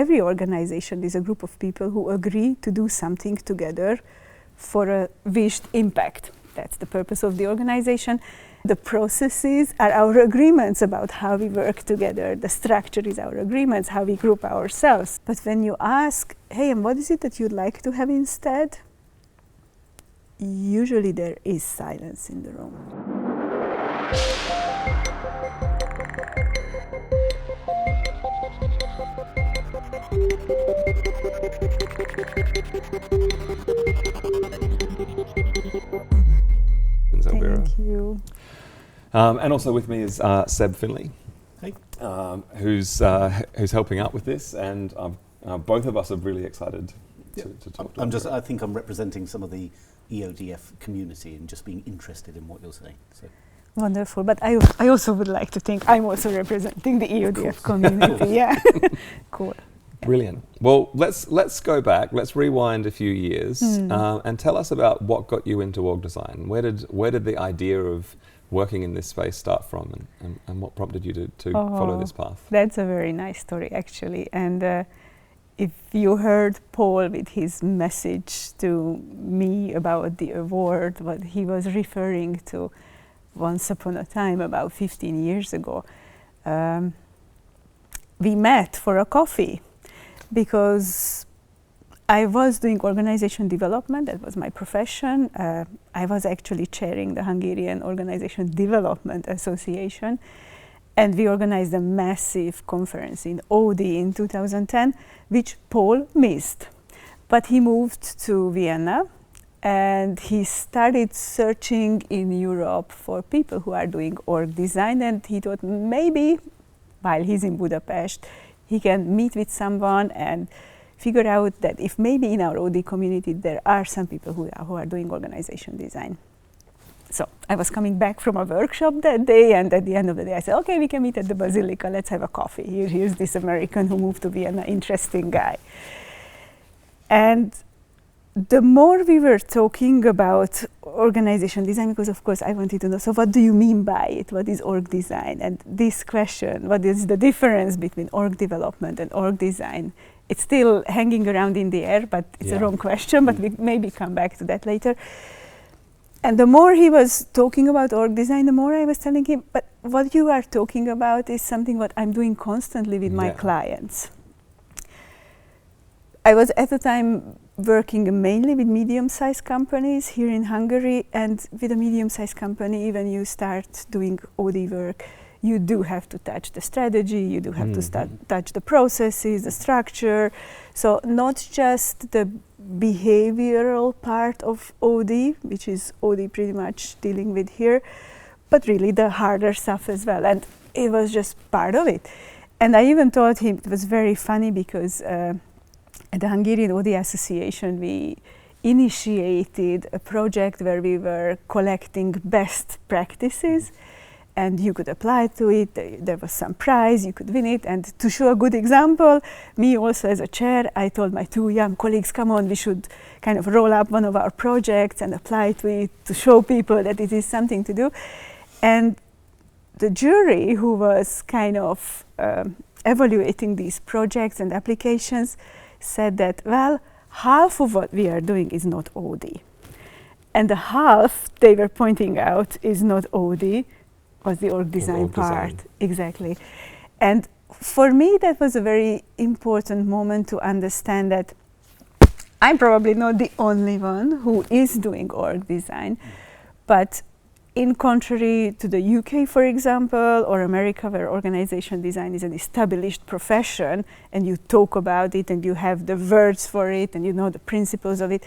every organization is a group of people who agree to do something together for a wished impact. That's the purpose of the organization. The processes are our agreements about how we work together. The structure is our agreements, how we group ourselves. But when you ask, hey, and what is it that you'd like to have instead? Usually there is silence in the room. Elvira. Thank you. And also with me is Seb Finley, Hey. who's helping out with this, and both of us are really excited to talk to Elvira. I think I'm representing some of the EODF community and just being interested in what you're saying. So. Wonderful, but I also would like to think I'm also representing the EODF community. Yeah, cool. Brilliant. Well, let's go back. Let's rewind a few years and tell us about what got you into org design. Where did the idea of working in this space start from, and what prompted you to follow this path? That's a very nice story, actually. And if you heard Paul with his message to me about the award, what he was referring to once upon a time, about 15 years ago, we met for a coffee because I was doing organization development. That was my profession. I was actually chairing the Hungarian Organization Development Association, and we organized a massive conference in OD in 2010, which Paul missed. But he moved to Vienna, and he started searching in Europe for people who are doing org design, and he thought maybe while he's in Budapest, he can meet with someone and figure out that if maybe in our OD community there are some people who are doing organization design. So I was coming back from a workshop that day, and at the end of the day I said, okay, we can meet at the Basilica, let's have a coffee. Here's this American who moved to Vienna, interesting guy. And the more we were talking about organization design, because of course I wanted to know, so what do you mean by it? What is org design? And this question, what is the difference between org development and org design? It's still hanging around in the air, but it's a wrong question, but we maybe come back to that later. And the more he was talking about org design, the more I was telling him, but what you are talking about is something what I'm doing constantly with my clients. I was at the time working mainly with medium-sized companies here in Hungary, and with a medium-sized company, when you start doing OD work, you do have to touch the strategy, you do have to touch the processes, the structure. So not just the behavioral part of OD, which is OD pretty much dealing with here, but really the harder stuff as well. And it was just part of it. And I even told him, it was very funny because at the Hungarian OD Association, we initiated a project where we were collecting best practices, and you could apply to it. There was some prize, you could win it. And to show a good example, me also as a chair, I told my two young colleagues, come on, we should kind of roll up one of our projects and apply to it to show people that it is something to do. And the jury, who was kind of evaluating these projects and applications, said that, well, half of what we are doing is not OD. And the half they were pointing out is not OD, was the org design part. Exactly. And for me, that was a very important moment to understand that I'm probably not the only one who is doing org design, but in contrary to the UK, for example, or America, where organization design is an established profession and you talk about it and you have the words for it and you know the principles of it,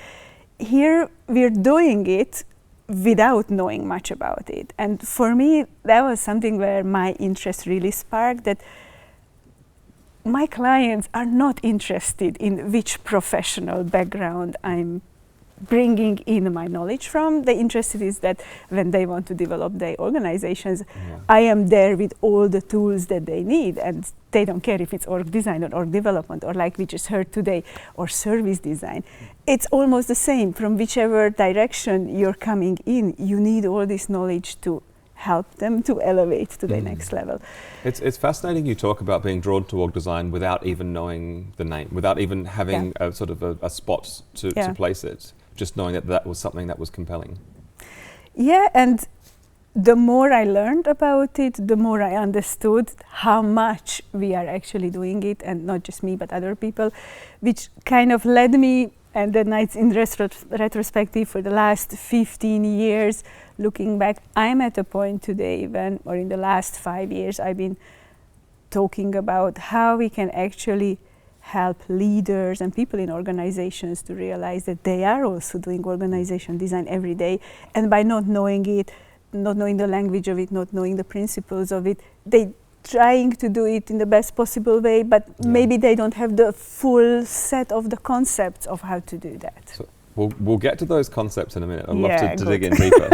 here we're doing it without knowing much about it. And for me, that was something where my interest really sparked, that my clients are not interested in which professional background I'm bringing in my knowledge from. The interest is that when they want to develop their organizations, I am there with all the tools that they need, and they don't care if it's org design or org development, or like we just heard today, or service design. It's almost the same. From whichever direction you're coming in, you need all this knowledge to help them to elevate to the next level. It's fascinating you talk about being drawn to org design without even knowing the name, without even having a sort of a spot to place it, just knowing that that was something that was compelling. Yeah, and the more I learned about it, the more I understood how much we are actually doing it, and not just me, but other people, which kind of led me, and then it's in retrospective for the last 15 years, looking back, I'm at a point today when, or in the last 5 years, I've been talking about how we can actually help leaders and people in organizations to realize that they are also doing organization design every day, and by not knowing it, not knowing the language of it, not knowing the principles of it, they trying to do it in the best possible way, but maybe they don't have the full set of the concepts of how to do that. So we'll get to those concepts in a minute. I'd love to dig in deeper.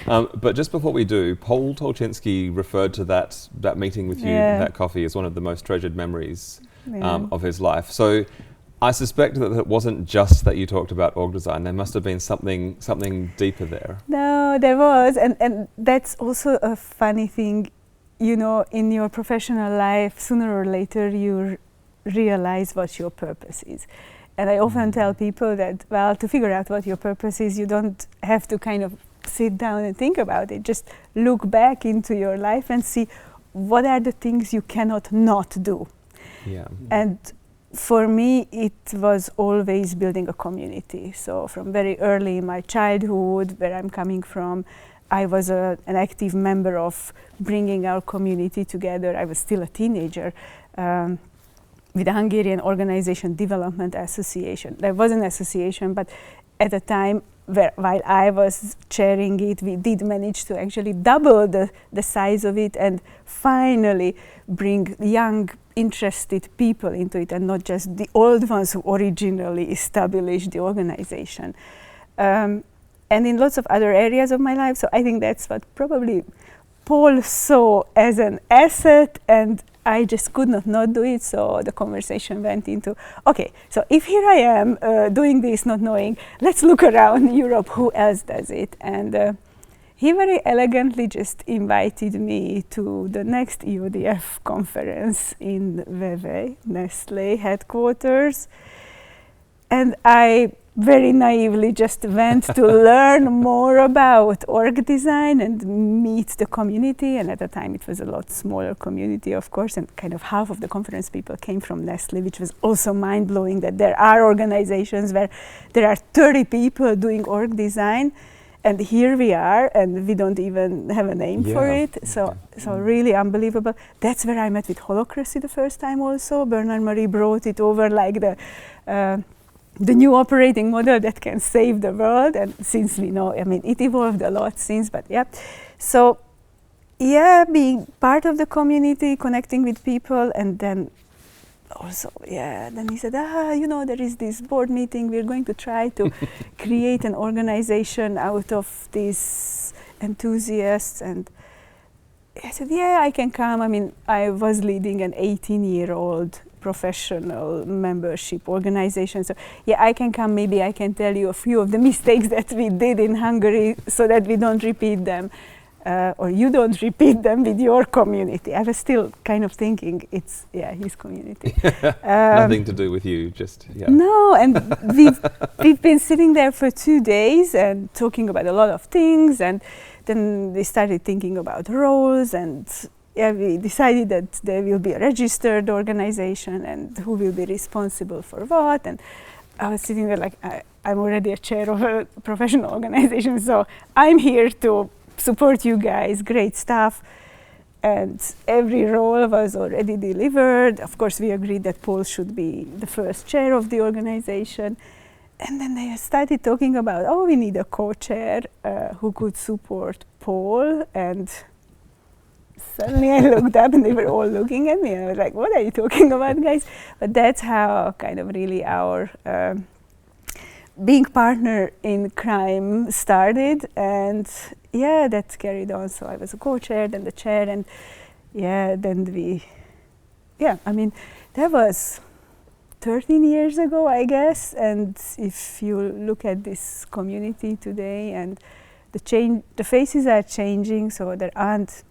But just before we do, Paul Tolchinsky referred to that meeting with you, that coffee, as one of the most treasured memories of his life. So I suspect that it wasn't just that you talked about org design. There must have been something deeper there. No, there was, and that's also a funny thing. You know, in your professional life, sooner or later you realize what your purpose is. And I often tell people that, well, to figure out what your purpose is, you don't have to kind of sit down and think about it. Just look back into your life and see what are the things you cannot not do. Yeah. And for me, it was always building a community. So from very early in my childhood, where I'm coming from, I was an active member of bringing our community together. I was still a teenager with the Hungarian Organization Development Association. There was an association, but at the time, while I was chairing it, we did manage to actually double the size of it and finally bring young, interested people into it, and not just the old ones who originally established the organization. And in lots of other areas of my life. So I think that's what probably Paul saw as an asset, and I just could not do it. So the conversation went into, okay, so if here I am doing this, not knowing, let's look around Europe, who else does it? And he very elegantly just invited me to the next EODF conference in Vevey, Nestlé headquarters. And I very naively just went to learn more about org design and meet the community. And at the time it was a lot smaller community, of course, and kind of half of the conference people came from Nestlé, which was also mind-blowing that there are organizations where there are 30 people doing org design, and here we are, and we don't even have a name for it. So really unbelievable. That's where I met with Holacracy the first time also. Bernard Marie brought it over like the new operating model that can save the world. And since we know, I mean, it evolved a lot since, but yeah. So yeah, being part of the community, connecting with people, and then also, then he said, you know, there is this board meeting, we're going to try to create an organization out of these enthusiasts. And I said, yeah, I can come. I mean, I was leading an 18-year-old professional membership organization. So yeah, I can come, maybe I can tell you a few of the mistakes that we did in Hungary so that we don't repeat them. Or you don't repeat them with your community. I was still kind of thinking it's, his community. Nothing to do with you, just, No, and we've been sitting there for 2 days and talking about a lot of things, and then we started thinking about roles, and we decided that there will be a registered organization and who will be responsible for what. And I was sitting there like, I'm already a chair of a professional organization, so I'm here to support you guys, great stuff. And every role was already delivered. Of course, we agreed that Paul should be the first chair of the organization. And then they started talking about, we need a co-chair who could support Paul. And suddenly I looked up and they were all looking at me. And I was like, what are you talking about, guys? But that's how kind of really our being partner in crime started. And that carried on. So I was a co-chair, then the chair, and then we, I mean, that was 13 years ago, I guess. And if you look at this community today and the faces are changing, so there aren't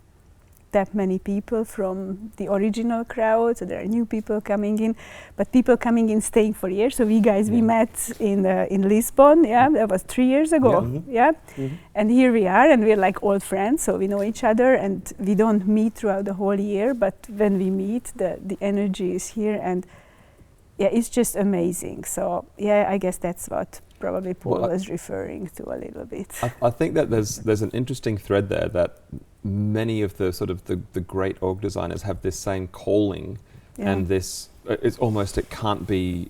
that many people from the original crowd, so there are new people coming in, but people coming in staying for years. So we met in Lisbon, that was 3 years ago, and here we are, and we're like old friends, so we know each other, and we don't meet throughout the whole year, but when we meet, the energy is here, and it's just amazing. So I guess that's what probably Paul was referring to a little bit. I think that there's an interesting thread there, that many of the sort of the great org designers have this same calling, and this it's almost it can't be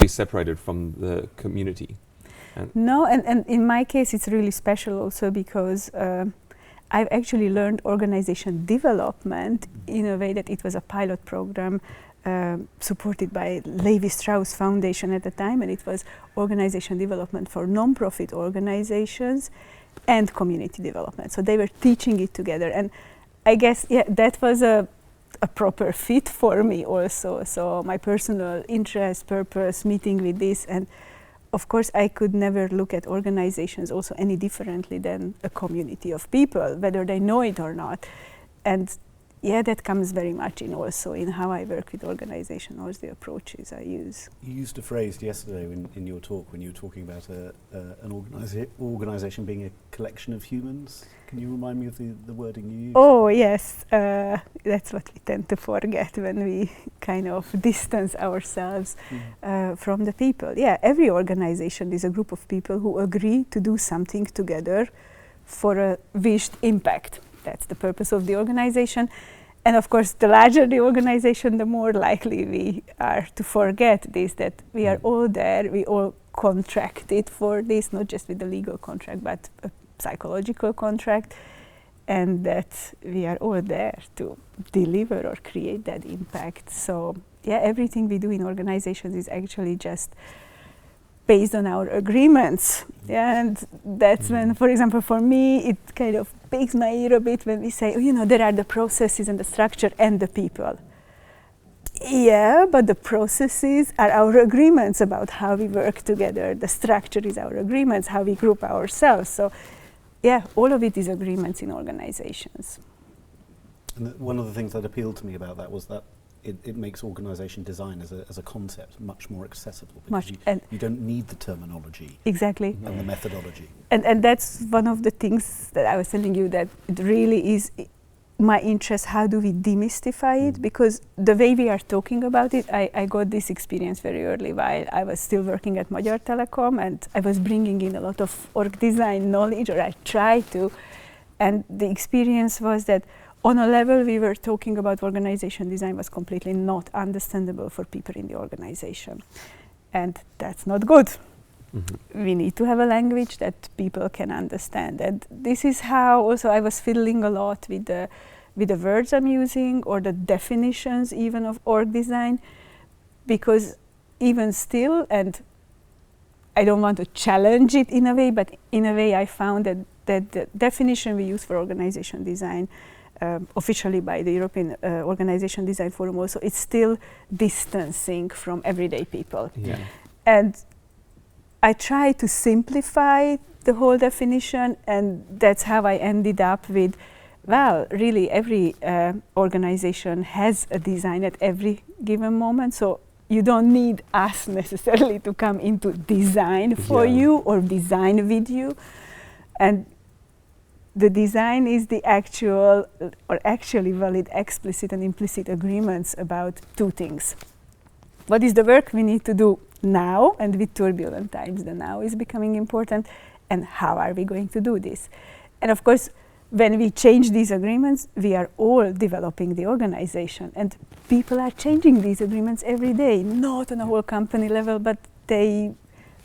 separated from the community. And in my case it's really special also because I've actually learned organization development in a way that it was a pilot program supported by Levi-Strauss Foundation at the time, and it was organization development for non-profit organizations and community development. So they were teaching it together, and I guess that was a proper fit for me also. So my personal interest, purpose, meeting with this, and of course I could never look at organizations also any differently than a community of people, whether they know it or not. And that comes very much in also in how I work with organization or the approaches I use. You used a phrase yesterday in your talk when you were talking about an organization being a collection of humans. Can you remind me of the wording you used? Oh yes, that's what we tend to forget when we kind of distance ourselves from the people. Every organization is a group of people who agree to do something together for a wished impact. That's the purpose of the organization. And of course, the larger the organization, the more likely we are to forget this, that we are all there, we all contracted for this, not just with the legal contract, but a psychological contract, and that we are all there to deliver or create that impact. So everything we do in organizations is actually just based on our agreements. And that's when, for example, for me, it kind of piques my ear a bit when we say, there are the processes and the structure and the people. But the processes are our agreements about how we work together. The structure is our agreements, how we group ourselves. So, all of it is agreements in organizations. And one of the things that appealed to me about that was that it makes organisation design as a concept much more accessible, because you don't need the terminology exactly and the methodology. And that's one of the things that I was telling you, that it really is my interest. How do we demystify it? Because the way we are talking about it, I got this experience very early while I was still working at Magyar Telekom, and I was bringing in a lot of org design knowledge, or I tried to, and the experience was that on a level we were talking about organization design was completely not understandable for people in the organization. And that's not good. Mm-hmm. We need to have a language that people can understand. And this is how also I was fiddling a lot with the words I'm using, or the definitions even of org design, because even still, and I don't want to challenge it in a way, but in a way I found that the definition we use for organization design officially by the European Organization Design Forum also, it's still distancing from everyday people. And I try to simplify the whole definition, and that's how I ended up with, really every organization has a design at every given moment, so you don't need us necessarily to come into design for you or design with you. And the design is the actual or actually valid explicit and implicit agreements about two things. What is the work we need to do now, and with turbulent times the now is becoming important, and how are we going to do this? And of course, when we change these agreements, we are all developing the organization, and people are changing these agreements every day, not on a whole company level, but they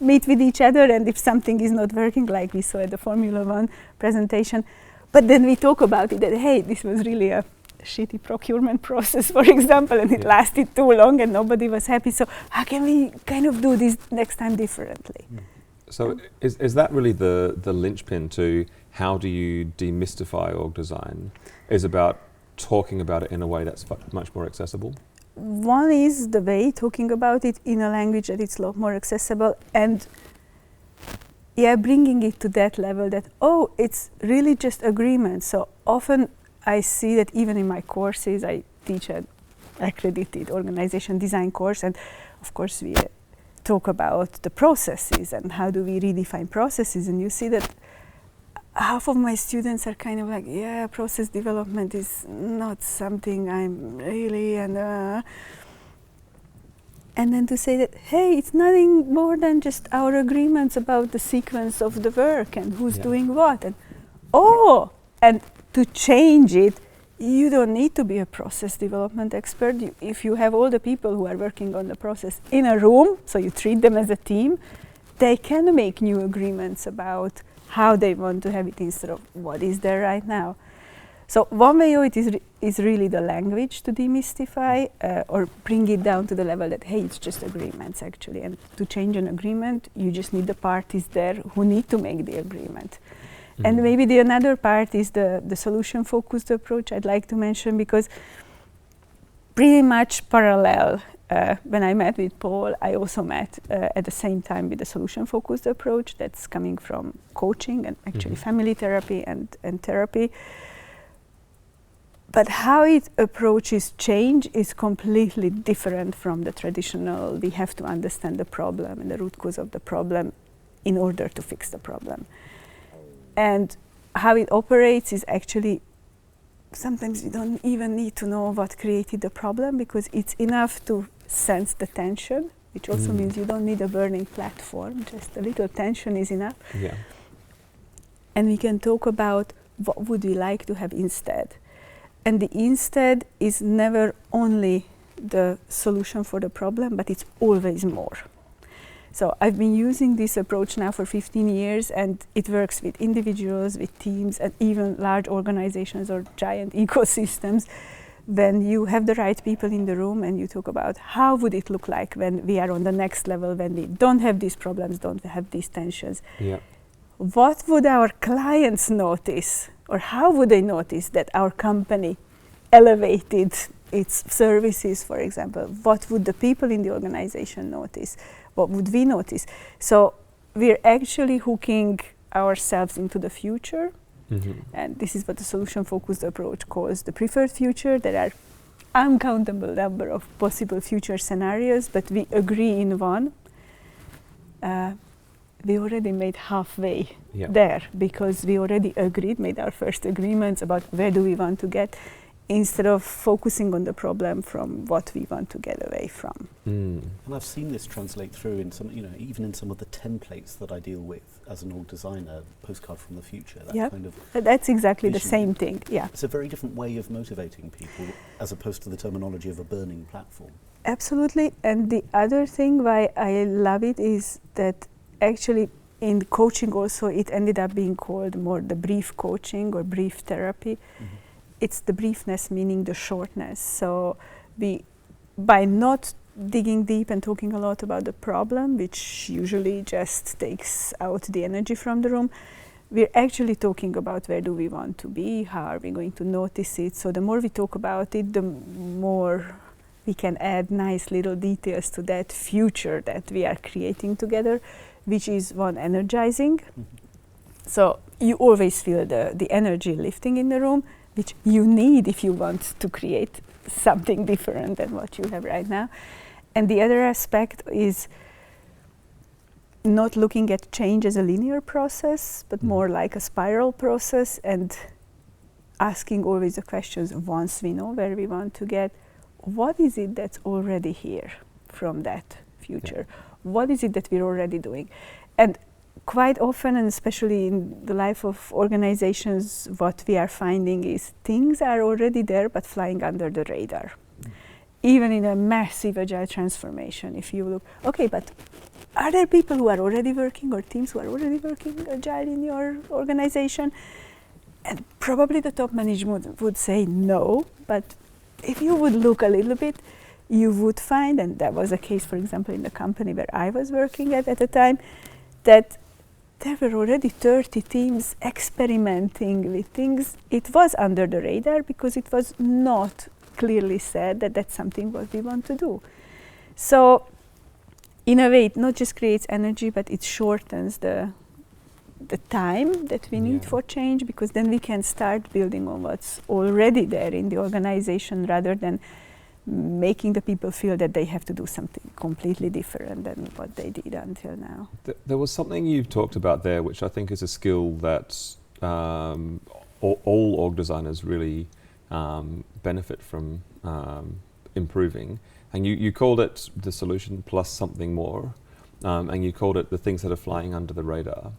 meet with each other, and if something is not working, like we saw at the Formula 1 presentation, but then we talk about it, that hey, this was really a shitty procurement process, for example, and it lasted too long and nobody was happy, so how can we kind of do this next time differently? So is that really the linchpin to how do you demystify org design, is about talking about it in a way that's much more accessible? One is the way talking about it in a language that it's a lot more accessible, and bringing it to that level that, it's really just agreement. So often I see that even in my courses, I teach an accredited organization design course, and of course we talk about the processes and how do we redefine processes, and you see that half of my students are kind of like, process development is not something I'm really, and then to say that, hey, it's nothing more than just our agreements about the sequence of the work and who's doing what, and and to change it, you don't need to be a process development expert. If you have all the people who are working on the process in a room, so you treat them as a team, they can make new agreements about how they want to have it instead of what is there right now. So one way of it is really the language to demystify or bring it down to the level that, hey, it's just agreements actually. And to change an agreement, you just need the parties there who need to make the agreement. And maybe the another part is the solution-focused approach I'd like to mention, because pretty much parallel, when I met with Paul, I also met at the same time with the solution-focused approach that's coming from coaching and actually family therapy and therapy. But how it approaches change is completely different from the traditional, we have to understand the problem and the root cause of the problem in order to fix the problem. And how it operates is actually, sometimes we don't even need to know what created the problem, because it's enough to sense the tension, which also means you don't need a burning platform, just a little tension is enough. Yeah. And we can talk about what would we like to have instead. And the instead is never only the solution for the problem, but it's always more. So I've been using this approach now for 15 years, and it works with individuals, with teams, and even large organizations or giant ecosystems. When you have the right people in the room and you talk about how would it look like when we are on the next level, when we don't have these problems, don't have these tensions. Yeah. What would our clients notice, or how would they notice that our company elevated its services, for example? What would the people in the organization notice? What would we notice? So we're actually hooking ourselves into the future. And this is what the solution-focused approach calls the preferred future. There are uncountable number of possible future scenarios, but we agree in one. We already made halfway there, because we already agreed, made our first agreements about where do we want to get, instead of focusing on the problem from what we want to get away from. And I've seen this translate through in some, even in some of the templates that I deal with as an org designer, postcard from the future, that kind of that's exactly vision. The same thing, It's a very different way of motivating people as opposed to the terminology of a burning platform. Absolutely, and the other thing why I love it is that actually in coaching also it ended up being called more the brief coaching or brief therapy. It's the briefness, meaning the shortness. So by not digging deep and talking a lot about the problem, which usually just takes out the energy from the room, we're actually talking about where do we want to be, how are we going to notice it. So the more we talk about it, the more we can add nice little details to that future that we are creating together, which is one, energizing. So you always feel the energy lifting in the room, which you need if you want to create something different than what you have right now. And the other aspect is not looking at change as a linear process, but more like a spiral process, and asking always the questions once we know where we want to get, what is it that's already here from that future? What is it that we're already doing? And quite often, and especially in the life of organizations, what we are finding is things are already there but flying under the radar. Even in a massive agile transformation, if you look, okay, but are there people who are already working or teams who are already working agile in your organization? And probably the top management would say no, but if you would look a little bit, you would find, and that was the case, for example, in the company where I was working at the time, that there were already 30 teams experimenting with things. It was under the radar because it was not clearly said that that's something what we want to do. So in a way, it not just creates energy, but it shortens the the time that we need for change, because then we can start building on what's already there in the organization rather than making the people feel that they have to do something completely different than what they did until now. There was something you've talked about there, which I think is a skill that all org designers really benefit from improving. And you called it the solution plus something more, and you called it the things that are flying under the radar.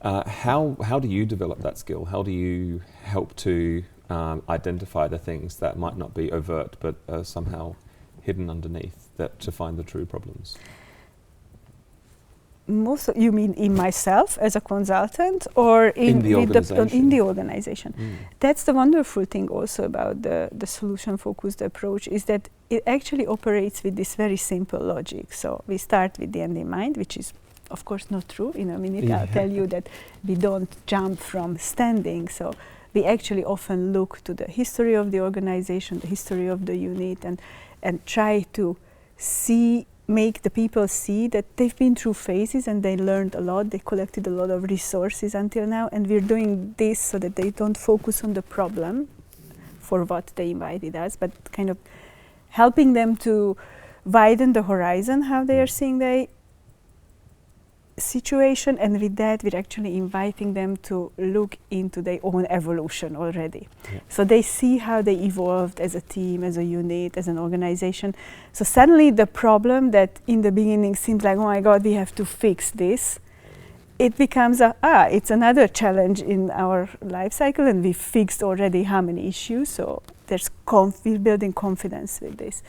How do you develop that skill? How do you help to identify the things that might not be overt but are somehow hidden underneath that to find the true problems? You mean in myself as a consultant, or in the organization? That's the wonderful thing also about the solution-focused approach, is that it actually operates with this very simple logic. So we start with the end in mind, which is of course not true. In a minute I'll tell you that we don't jump from standing. So we actually often look to the history of the organization, the history of the unit, and try to make the people see that they've been through phases and they learned a lot, they collected a lot of resources until now, and we're doing this so that they don't focus on the problem for what they invited us, but kind of helping them to widen the horizon, how they are seeing the situation, and with that we're actually inviting them to look into their own evolution already. So they see how they evolved as a team, as a unit, as an organization. So suddenly the problem that in the beginning seems like, oh my God, we have to fix this, it becomes it's another challenge in our life cycle, and we fixed already how many issues, so we're building confidence with this.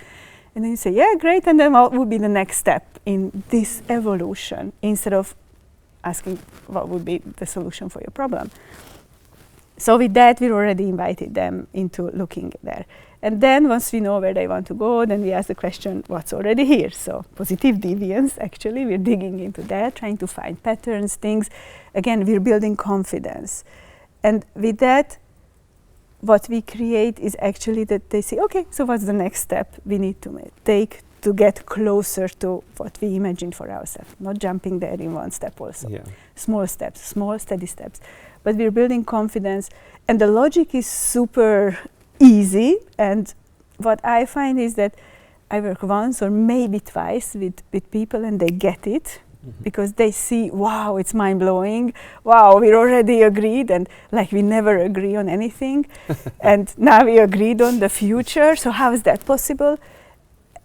And then you say, yeah, great, and then what would be the next step in this evolution, instead of asking what would be the solution for your problem. So with that, we already invited them into looking there. And then once we know where they want to go, then we ask the question, what's already here? So positive deviance, actually, we're digging into that, trying to find patterns, things. Again, we're building confidence. And with that, what we create is actually that they say, okay, so what's the next step we need to take to get closer to what we imagined for ourselves? Not jumping there in one step also. Small steps, small steady steps. But we're building confidence, and the logic is super easy. And what I find is that I work once or maybe twice with people, and they get it. Because they see, wow, it's mind-blowing, wow, we already agreed, and like we never agree on anything, and now we agreed on the future, so how is that possible?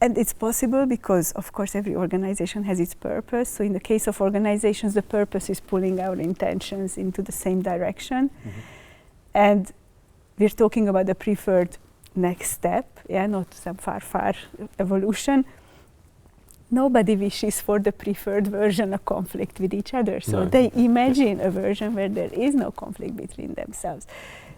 And it's possible because, of course, every organization has its purpose. So in the case of organizations, the purpose is pulling our intentions into the same direction. And we're talking about the preferred next step, not some far evolution. Nobody wishes for the preferred version of conflict with each other. So they imagine a version where there is no conflict between themselves.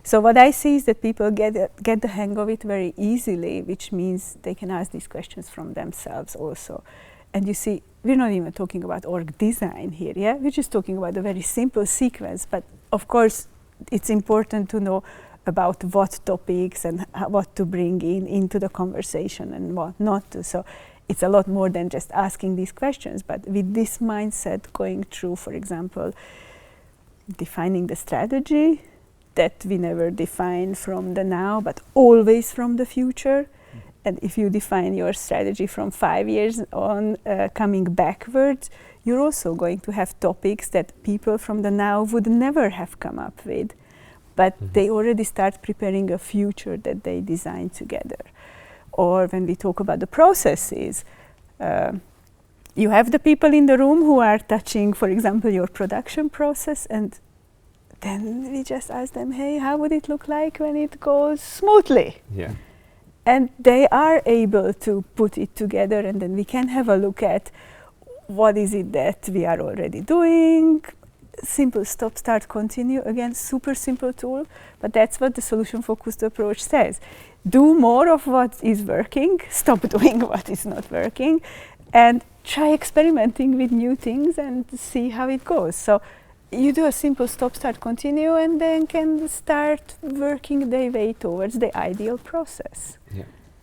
So what I see is that people get the hang of it very easily, which means they can ask these questions from themselves also. And you see, we're not even talking about org design here, We're just talking about a very simple sequence. But of course, it's important to know about what topics and what to bring into the conversation and what not to. So it's a lot more than just asking these questions, but with this mindset going through, for example, defining the strategy that we never define from the now, but always from the future. And if you define your strategy from 5 years on, coming backwards, you're also going to have topics that people from the now would never have come up with, but they already start preparing a future that they design together. Or when we talk about the processes, you have the people in the room who are touching, for example, your production process, and then we just ask them, hey, how would it look like when it goes smoothly? And they are able to put it together, and then we can have a look at what is it that we are already doing. Simple stop, start, continue. Again, super simple tool, but that's what the solution-focused approach says. Do more of what is working, stop doing what is not working, and try experimenting with new things and see how it goes. So you do a simple stop, start, continue, and then can start working their way towards the ideal process.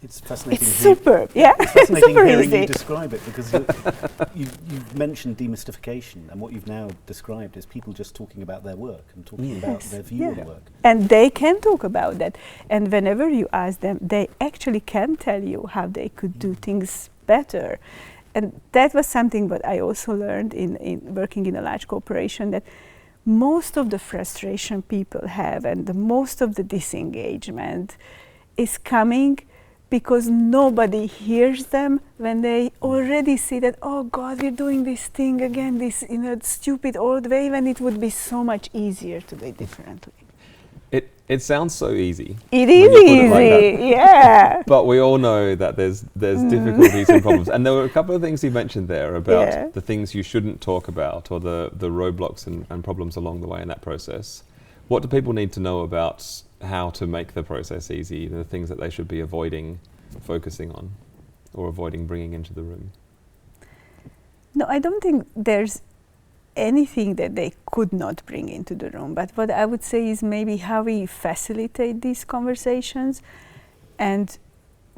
It's fascinating. It's superb, yeah. It's fascinating super hearing easy. you describe it, because you've mentioned demystification, and what you've now described is people just talking about their work and talking about their view on work. And they can talk about that. And whenever you ask them, they actually can tell you how they could do things better. And that was something that I also learned in working in a large corporation, that most of the frustration people have and the most of the disengagement is coming because nobody hears them when they already see that, oh God, we're doing this thing again, this in a stupid old way, when it would be so much easier to do it differently. It sounds so easy. It is easy, yeah. But we all know that there's difficulties and problems. And there were a couple of things you mentioned there about the things you shouldn't talk about, or the roadblocks and problems along the way in that process. What do people need to know about how to make the process easy, the things that they should be avoiding focusing on or avoiding bringing into the room? No, I don't think there's anything that they could not bring into the room, but what I would say is maybe how we facilitate these conversations. And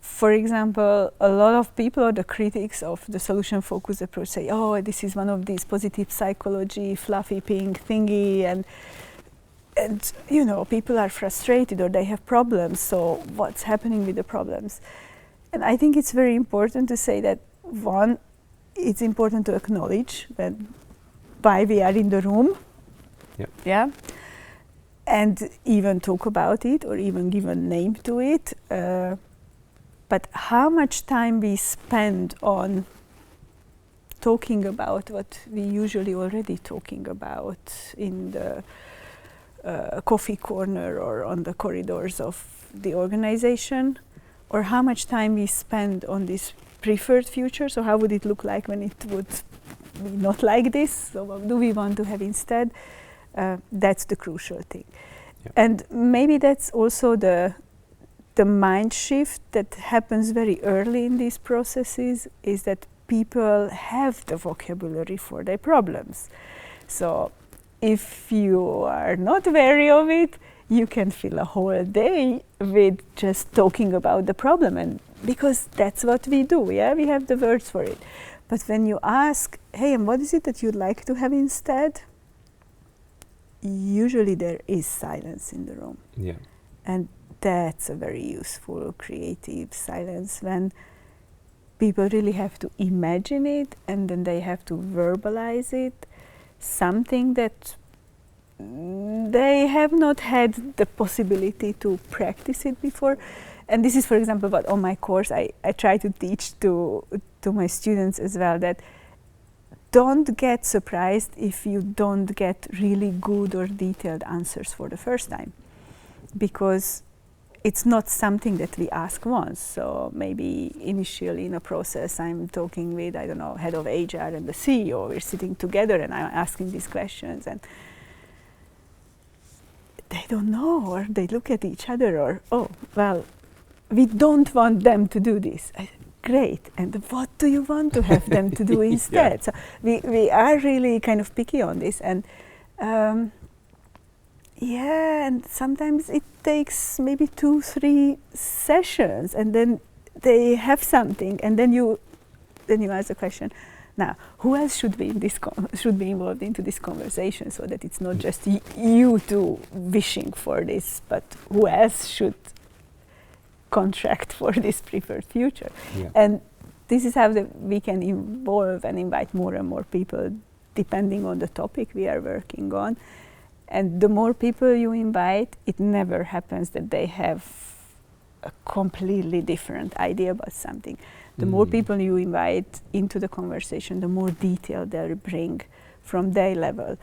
for example, a lot of people, or the critics of the solution focused approach, say, oh, this is one of these positive psychology fluffy pink thingy, and you know, people are frustrated or they have problems, so what's happening with the problems? And I think it's very important to say that, one, it's important to acknowledge that why we are in the room, and even talk about it or even give a name to it. But how much time we spend on talking about what we usually already talking about in the coffee corner or on the corridors of the organization, or how much time we spend on this preferred future, so how would it look like when it would be not like this, so what do we want to have instead? That's the crucial thing. And maybe that's also the mind shift that happens very early in these processes, is that people have the vocabulary for their problems. So if you are not wary of it, you can fill a whole day with just talking about the problem, and because that's what we do, we have the words for it. But when you ask, hey, and what is it that you'd like to have instead? Usually there is silence in the room. And that's a very useful, creative silence, when people really have to imagine it and then they have to verbalize it, something that they have not had the possibility to practice it before. And this is, for example, what on my course I try to teach to my students as well, that don't get surprised if you don't get really good or detailed answers for the first time, because it's not something that we ask once. So maybe initially in a process I'm talking with, I don't know, head of HR and the CEO, we're sitting together and I'm asking these questions, and they don't know, or they look at each other, or, oh, well, we don't want them to do this. Great, and what do you want to have them to do instead? So we are really kind of picky on this, and and sometimes it takes maybe 2-3 sessions, and then they have something, and then you ask the question, now who else should be in this should be involved into this conversation, so that it's not just you two wishing for this, but who else should contract for this preferred future. And this is how we can involve and invite more and more people depending on the topic we are working on. And the more people you invite, it never happens that they have a completely different idea about something. The more people you invite into the conversation, the more detail they'll bring from their level.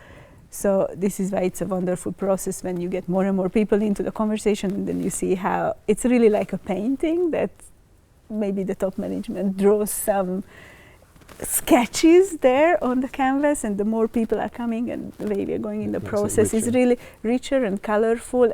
So this is why it's a wonderful process when you get more and more people into the conversation, and then you see how it's really like a painting, that maybe the top management draws some sketches there on the canvas, and the more people are coming and the way we are going in the process is really richer and colorful,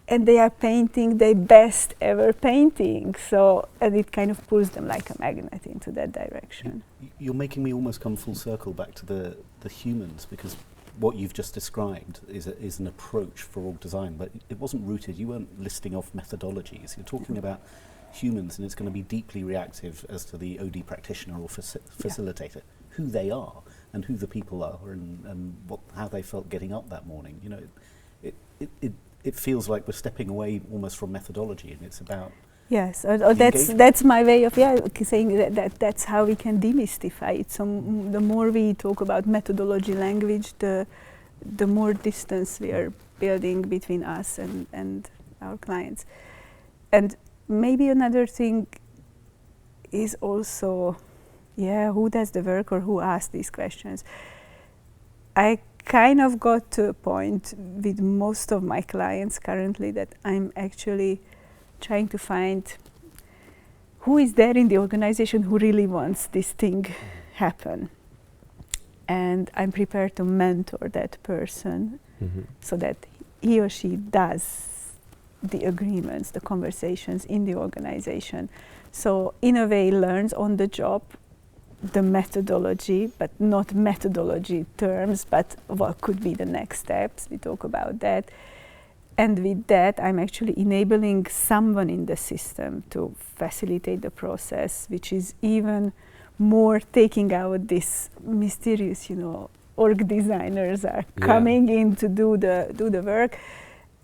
and they are painting their best ever painting. So, and it kind of pulls them like a magnet into that direction. You're making me almost come full circle back to the humans, because what you've just described is an approach for org design, but it wasn't rooted, you weren't listing off methodologies. You're talking about humans, and it's going to be deeply reactive as to the OD practitioner or facilitator, who they are and who the people are, and how they felt getting up that morning. You know, it feels like we're stepping away almost from methodology, and it's about that's my way of saying that's how we can demystify it. So the more we talk about methodology language, the more distance we are building between us and our clients. And maybe another thing is also, who does the work or who asks these questions? I kind of got to a point with most of my clients currently that I'm actually trying to find who is there in the organization who really wants this thing happen. And I'm prepared to mentor that person so that he or she does the agreements, the conversations in the organization. So in a way learns on the job the methodology, but not methodology terms, but what could be the next steps. We talk about that. And with that, I'm actually enabling someone in the system to facilitate the process, which is even more taking out this mysterious, org designers are coming in to do the work.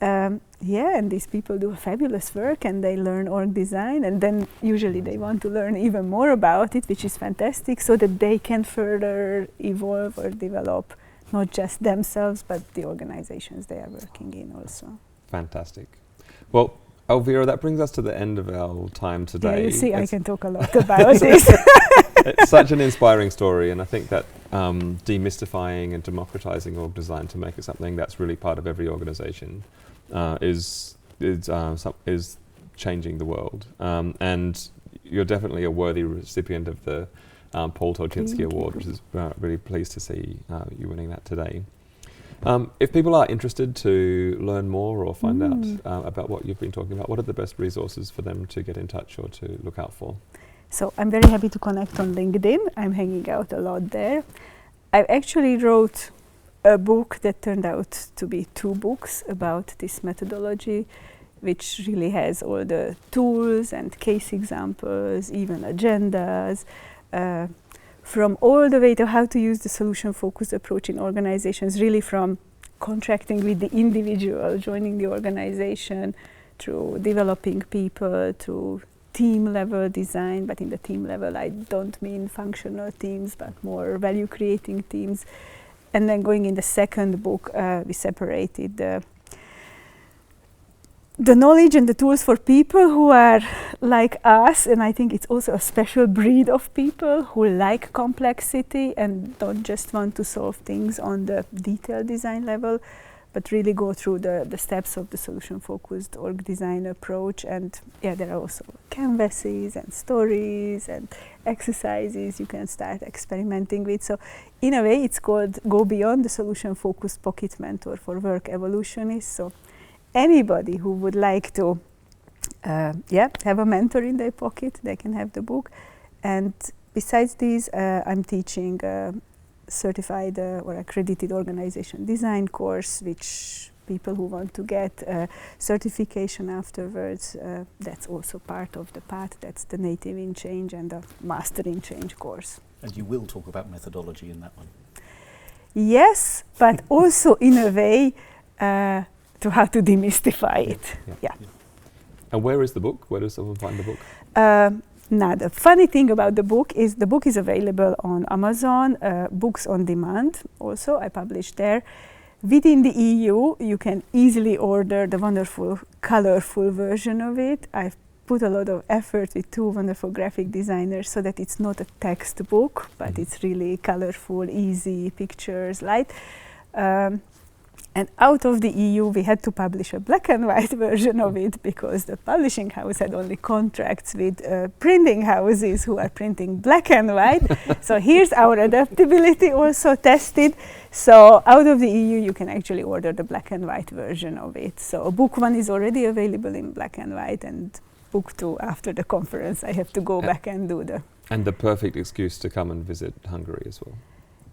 And these people do fabulous work and they learn org design, and then usually they want to learn even more about it, which is fantastic, so that they can further evolve or develop not just themselves but the organizations they are working in also. Fantastic. Well, Elvira, that brings us to the end of our time today. Yeah, you see, I can talk a lot about this. It's such an inspiring story, and I think that demystifying and democratizing org design to make it something that's really part of every organization is changing the world. And you're definitely a worthy recipient of the Paul Tolchinsky Award, which is really pleased to see you winning that today. If people are interested to learn more or find out about what you've been talking about, what are the best resources for them to get in touch or to look out for? So I'm very happy to connect on LinkedIn. I'm hanging out a lot there. I actually wrote a book that turned out to be 2 books about this methodology, which really has all the tools and case examples, even agendas, from all the way to how to use the solution-focused approach in organizations, really from contracting with the individual, joining the organization, through developing people, to team-level design. But in the team level, I don't mean functional teams, but more value-creating teams. And then going in the second book, we separated the knowledge and the tools for people who are like us, and I think it's also a special breed of people who like complexity and don't just want to solve things on the detailed design level, but really go through the steps of the solution-focused org design approach. And there are also canvases and stories and exercises you can start experimenting with. So in a way, it's called Go Beyond, the Solution-Focused Pocket Mentor for Work Evolutionists. So anybody who would like to have a mentor in their pocket, they can have the book. And besides these, I'm teaching certified or accredited organization design course, which people who want to get certification afterwards, that's also part of the path. That's the Native in Change and the Master in Change course. And you will talk about methodology in that one? Yes, but also in a way to how to demystify it. Yeah. And where is the book? Where does someone find the book? Now, the funny thing about the book is available on Amazon, Books on Demand also, I publish there. Within the EU, you can easily order the wonderful, colorful version of it. I've put a lot of effort with 2 wonderful graphic designers so that it's not a textbook, but it's really colorful, easy pictures, light. And out of the EU, we had to publish a black and white version of it because the publishing house had only contracts with printing houses who are printing black and white. So here's our adaptability also tested. So out of the EU, you can actually order the black and white version of it. So book 1 is already available in black and white, and book 2, after the conference, I have to go back and do the... And the perfect excuse to come and visit Hungary as well.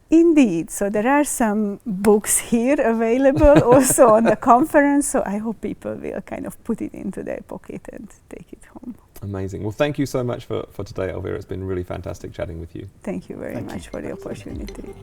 Indeed, so there are some books here available also on the conference, so I hope people will kind of put it into their pocket and take it home. Amazing. Well, thank you so much for today, Elvira. It's been really fantastic chatting with you. Thank you very Thank much you. for the opportunity.